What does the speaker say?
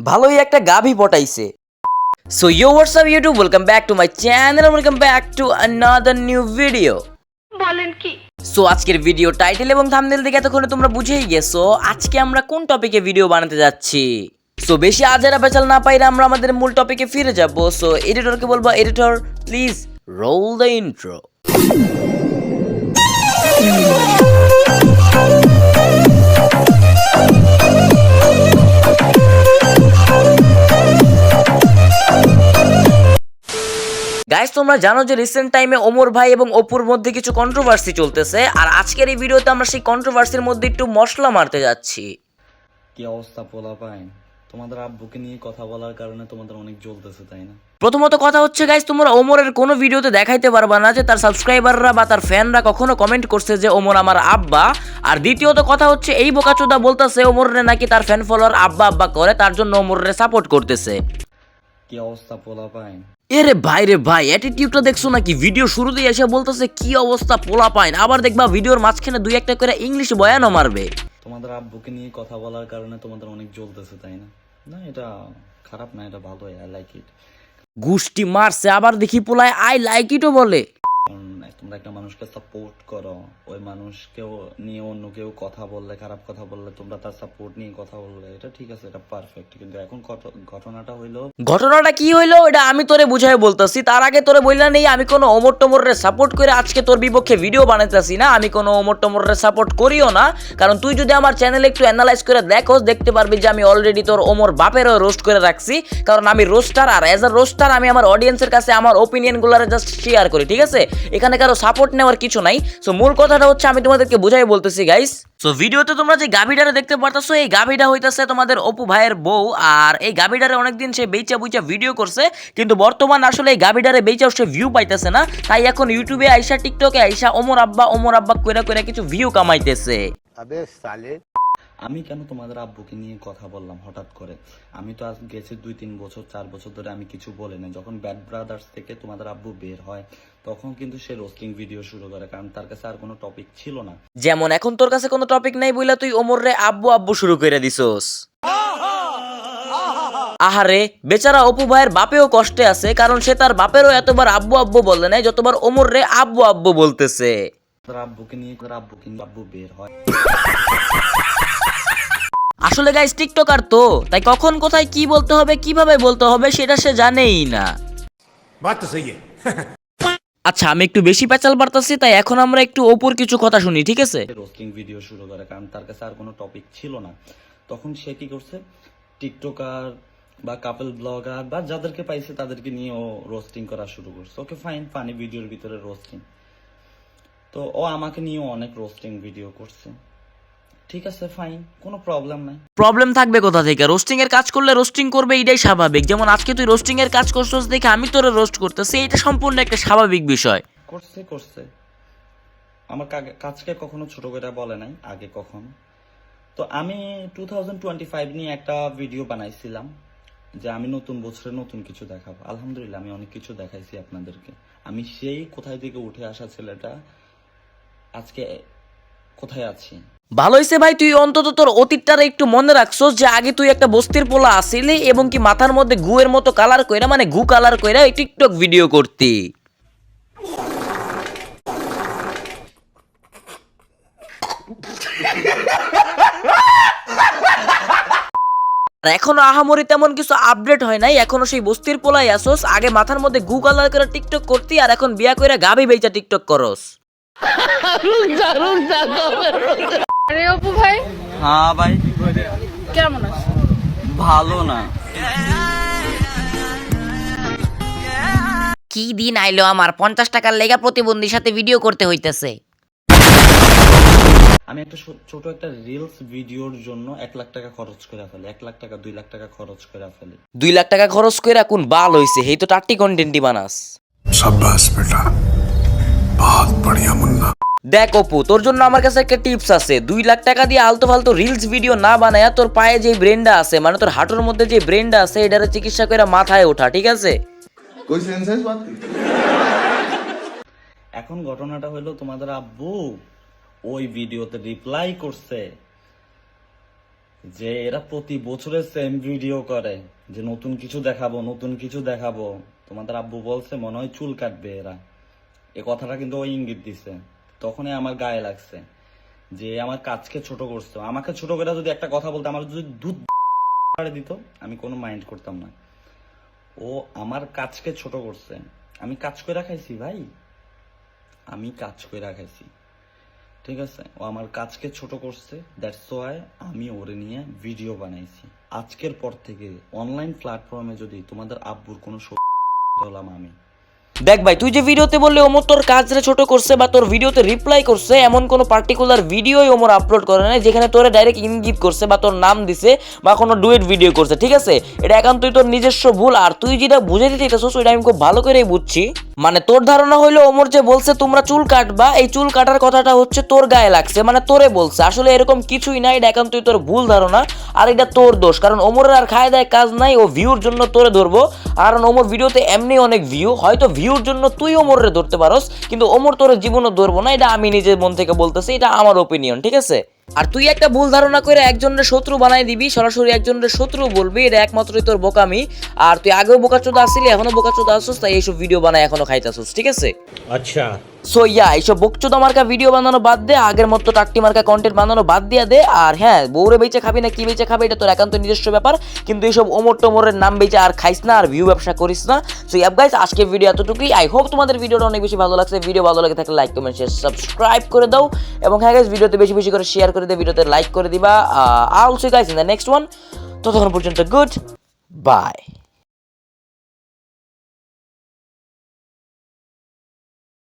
ভালোই একটা গাভী পটাইছে। So you what's up YouTube, welcome back to my channel, welcome back to another new video. বলেন কি? সো আজকের ভিডিও টাইটেল এবং থাম্বনেল দেখে এতক্ষণে তোমরা বুঝেই গেছো আজকে আমরা কোন টপিকে ভিডিও বানাতে যাচ্ছি। সো বেশি আজেরা বেচাল না পাইলে আমরা আমাদের মূল টপিকে ফিরে যাব। সো এডিটরকে বলবো, editor please role the intro. Guys, তোমরা জানো যে রিসেন্ট টাইমে ওমর ভাই এবং অপুর মধ্যে কিছু কন্ট্রোভার্সি চলতেছে, আর আজকের এই ভিডিওতে আমরা সেই কন্ট্রোভার্সির মধ্যে একটু মশলা মারতে যাচ্ছি। কি অবস্থা পোলাপাইন? তোমাদের আব্বুকে নিয়ে কথা বলার কারণে তোমাদের অনেক জ্বলতেছে, তাই না? প্রথমত কথা হচ্ছে গাইস, তোমরা ওমরের কোনো ভিডিওতে দেখাইতে পারবা না যে তার সাবস্ক্রাইবাররা বা তার ফ্যানরা কখনো কমেন্ট করছে যে ওমর আমার আব্বা। আর দ্বিতীয়ত কথা হচ্ছে, এই বোকাচোদা বলতেছে ওমরে নাকি তার ফ্যান ফলোয়ার আব্বা আব্বা করে, তার জন্য ওমরে সাপোর্ট করতেছে। কি অবস্থা পোলাপাইন? এরে ভাই রে ভাই, অ্যাটিটিউডটা দেখছো নাকি? ভিডিও শুরুতেই এসে বলতেছে কি অবস্থা পোলাপাইন, আবার দেখবা ভিডিওর মাঝখানে দুই একটা করে ইংলিশ বয়ানও মারবে। তোমাদের আব্বুকে নিয়ে কথা বলার কারণে তোমাদের অনেক জ্বলতেছে, তাই না? না, এটা খারাপ না, এটা ভালোই। I like it. গুষ্টি মারছে, আবার দেখি পোলায় আই লাইক ইটও বলে। তোমরা একটা মানুষকে সাপোর্ট করো, ওই মানুষকেও নিয়ে অন্য কেউ কথা বললে, খারাপ কথা বললে, তোমরা তার সাপোর্ট নিয়ে কথা বললে, এটা ঠিক আছে, এটা পারফেক্ট। কিন্তু এখন ঘটনাটা কি হইলো এটা আমি তোরে বুঝাই বলতেছি। তার আগে তোরে বললা নেই আমি কোনো ওমর টমরের সাপোর্ট করে আজকে তোর বিপক্ষে ভিডিও বানাইতেছি না। আমি কোনো ওমর টমরের সাপোর্ট করিও না, কারণ তুই যদি আমার চ্যানেলে একটু অ্যানালাইজ করে দেখোস, দেখতে পারবি যে আমি অলরেডি তোর ওমর বাপেরও রোস্ট করে রাখছি। কারণ আমি রোস্টার, আর অ্যাজ আ রোস্টার আমি আমার অডিয়েন্সের কাছে আমার ওপিনিয়নগুলোরে জাস্ট শেয়ার করি, ঠিক আছে? এখানে কারো সাপোর্ট নেওয়ার কিছু নাই। সো মূল কথাটা হচ্ছে আমি তোমাদেরকে বুঝাই বলতেছি গাইস। সো ভিডিওতে তোমরা যে গাভিটারে দেখতে পারতেছো, এই গাভিটা হইতাছে তোমাদের অপু ভাইয়ের বউ। আর এই গাভিটারে অনেকদিন সে বেচা বুইচা ভিডিও করছে, কিন্তু বর্তমান আসলে এই গাভিটারে বেচাও সে ভিউ পাইতেছে না। তাই এখন ইউটিউবে আইসা, টিকটকে আইসা ওমর আব্বা কইরা কইরা কিছু ভিউ কামাইতেছে। আমি কেন তোমাদের আব্বুকে নিয়ে কথা বললাম হঠাৎ করে? আমি তো আজ গেছে 2-3 বছর 4 বছর ধরে আমি কিছু বলি না। যখন ব্যাড ব্রাদার্স থেকে তোমাদের আব্বু বের হয়, তখন কিন্তু সে রোস্টিং ভিডিও শুরু করে, কারণ তার কাছে আর কোনো টপিক ছিল না। যেমন এখন তোর কাছে কোনো টপিক নাই বইলা তুই ওমর রে আব্বু আব্বু শুরু করে দিছস। আহারে বেচারা অপু ভাইয়ের বাপেও কষ্টে আছে, কারণ সে তার বাপেরও এতবার আব্বু আব্বু বলে নাই যতবার ওমর রে আব্বু আব্বু বলতেছে। আব্বুকে নিয়ে আব্বু বের হয়। আসলে গাইস টিকটকার তো, তাই কখন কোথায় কি বলতে হবে, কিভাবে বলতে হবে সেটা সে জানেই না। আচ্ছা, আমি একটু বেশি প্যাচাল বাড়তাছি, তাই এখন আমরা একটু অপুর কিছু কথা শুনি, ঠিক আছে? রোস্টিং ভিডিও শুরু করে, কারণ তার কাছে আর কোনো টপিক ছিল না। তখন সে কি করছে, টিকটকার বা কাপল ব্লগার বা যাদেরকে পাইছে তাদেরকে নিয়ে ও রোস্টিং করা শুরু করছে। ওকে ফাইন, ফানি ভিডিওর ভিতরে রোস্টিং। তো ও আমাকে নিয়েও অনেক রোস্টিং ভিডিও করছে, ঠিক আছে ফাইন, কোনো প্রবলেম নাই। প্রবলেম থাকবে কোথা থেকে? রোস্টিং এর কাজ করলে রোস্টিং করবে, এটাই স্বাভাবিক। যেমন আজকে তুই রোস্টিং এর কাজ করছস দেখে আমি তোরে রোস্ট করতেছি, এটা সম্পূর্ণ একটা স্বাভাবিক বিষয়। করছে আমার কাজকে কখনো ছোট করে বলে নাই আগে কখনো। তো আমি 2025 নিয়ে একটা ভিডিও বানাইছিলাম যে আমি নতুন বছরে নতুন কিছু দেখাবো। আলহামদুলিল্লাহ আমি অনেক কিছু দেখাইছি আপনাদেরকে। আমি সেই কোথায় থেকে উঠে আসা ছেলেটা আজকে কোথায় আছি। ভালো হইছে ভাই, তুই অন্তত তোর অতীতটারে একটু মনে রাখছস যে আগে তুই একটা বস্তির পোলা আসিলি এবং কি মাথার মধ্যে গুয়ের মতো কালার কইরা, মানে গু কালার কইরা টিকটক ভিডিও করতি। আর এখনো আহামরি তেমন কিছু আপডেট হয় নাই, এখনো সেই বস্তির পোলাই আসোস। আগে মাথার মধ্যে গু কালার করে টিকটক করতি, আর এখন বিয়া কইরা গাবি বেচা টিকটক করস। আরে অপু ভাই, হ্যাঁ ভাই, কেমন আছো? ভালো না। কি দিন আইলো আমার, 50 টাকার লেগা প্রতিবন্ধীর সাথে ভিডিও করতে হইতেছে। আমি একটা ছোট একটা রিলস ভিডিওর জন্য 1 লাখ টাকা খরচ করে ফেলি। 1 লাখ টাকা 2 লাখ টাকা খরচ করে ফেলি। 2 লাখ টাকা খরচ কইরা কোন বাল হইছে? হেই তো টাট্টি কন্টেন্টই বানাস। शाबाश बेटा, बहुत बढ़िया मुन्ना। দেখ অপু, তোর জন্য আমার কাছে একটা টিপস আছে। 2 লাখ টাকা দিয়ে আলতু ফালতু রিলস ভিডিও না বানায়া তোর পায়ে যে ব্রেনটা আছে, মানে তোর হাঁটুর মধ্যে যে ব্রেনটা আছে, এটারে চিকিৎসা করে মাথায় ওঠা, ঠিক আছে? कोई सेंस है इस बात की? এখন ঘটনাটা হলো তোমাদের আব্বু ওই ভিডিওতে রিপ্লাই করছে যে এরা প্রতি বছরে সেম ভিডিও করে, যে নতুন কিছু দেখাবো। তোমাদের আব্বু বলছে মনে হয় চুল কাটবে এরা, এ কথাটা কিন্তু ওই ইঙ্গিত দিছে। তখনই আমার গায়ে লাগছে যে আমার কাজকে ছোট করছে। আমাকে ছোট করে যদি একটা কথা বলতো, আমার যদি দুধ দিত, আমি কোনো মাইন্ড করতাম না। ও আমার কাজকে ছোট করছে। আমি কাজ করে খাইছি ভাই, ঠিক আছে? ও আমার কাজকে ছোট করছে, দ্যাটস ওয়াই আমি ওরে নিয়ে ভিডিও বানাইছি। আজকের পর থেকে অনলাইন প্ল্যাটফর্মে যদি তোমাদের আব্বুর কোনো হলাম আমি। দেখ ভাই, তুই যে ভিডিওতে বললি ওমর তোর কাজরে ছোট করছে বা তোর ভিডিওতে রিপ্লাই করছে, এমন কোনো পার্টিকুলার ভিডিওই ওমর আপলোড করে না যেখানে তোরে ডাইরেক্ট ইঙ্গিত করছে বা তোর নাম দিছে বা কোনো ডুয়েট ভিডিও করছে, ঠিক আছে? এটা একান্তই তোর নিজস্ব ভুল। আর তুই যেটা বুঝে দিতে চাইছিস ওইটা আমি খুব ভালো করেই বুঝছি। মানে তোর ধারণা হইলো ওমর যে বলছে তোমরা চুল কাটবা, এই চুল কাটার কথাটা হচ্ছে তোর গায়ে লাগছে, মানে তোরে বলছে। আসলে এরকম কিছুই না, এটা একান্তই তোর ভুল ধারণা আর এটা তোর দোষ। কারণ ওমরের আর খায় দেয় কাজ নাই, ও ভিউর জন্য তোরে ধরবো। কারণ ওমর ভিডিওতে এমনি অনেক ভিউ, হয়তো ভিউর জন্য তুই ওমরে ধরতে পারোস, কিন্তু ওমর তোর জীবনও ধরবো না। এটা আমি নিজের মন থেকে বলতেছি, এটা আমার ওপিনিয়ন, ঠিক আছে? আর তুই একটা ভুল ধারণা করে একজনের শত্রু বানাই দিবি, সরাসরি একজনের শত্রু বলবি, এটা একমাত্রই তোর বোকামি। আর তুই আগেও বোকাচোদা আসছিলি, এখনো বোকাচোদা আসছিস, তাই এইসব ভিডিও বানায় এখনো খাইতাছিস, ঠিক আছে? अच्छा সো ইয়া, এইসব বকচোদা মার্কা ভিডিও বানানো বাদ দে, আগের মতো টাকটি মার্কা কন্টেন্ট বানানো বাদ দিয়া দে। আর হ্যাঁ, বউরে বেচে খাবি না কি বেচে খাবি এটা তোর একান্ত নিজস্ব ব্যাপার, কিন্তু এইসব ওমর টোমরের নাম বেচে আর খাইস না, আর ভিউ ব্যবসা করিস না। সো ইয়াপ গাইস, আজকে ভিডিও এতটুকুই। আই হোপ তোমাদের ভিডিওটা অনেক বেশি ভালো লাগছে। ভিডিও ভালো লাগে থাকলে লাইক কমেন্ট শেয়ার সাবস্ক্রাইব করে দাও, এবং হ্যাঁ গাইস, ভিডিওতে বেশি বেশি করে শেয়ার করে দে, ভিডিওতে লাইক করে দিবা। I will see guys in the next one. ততক্ষণ পর্যন্ত গুড বাই।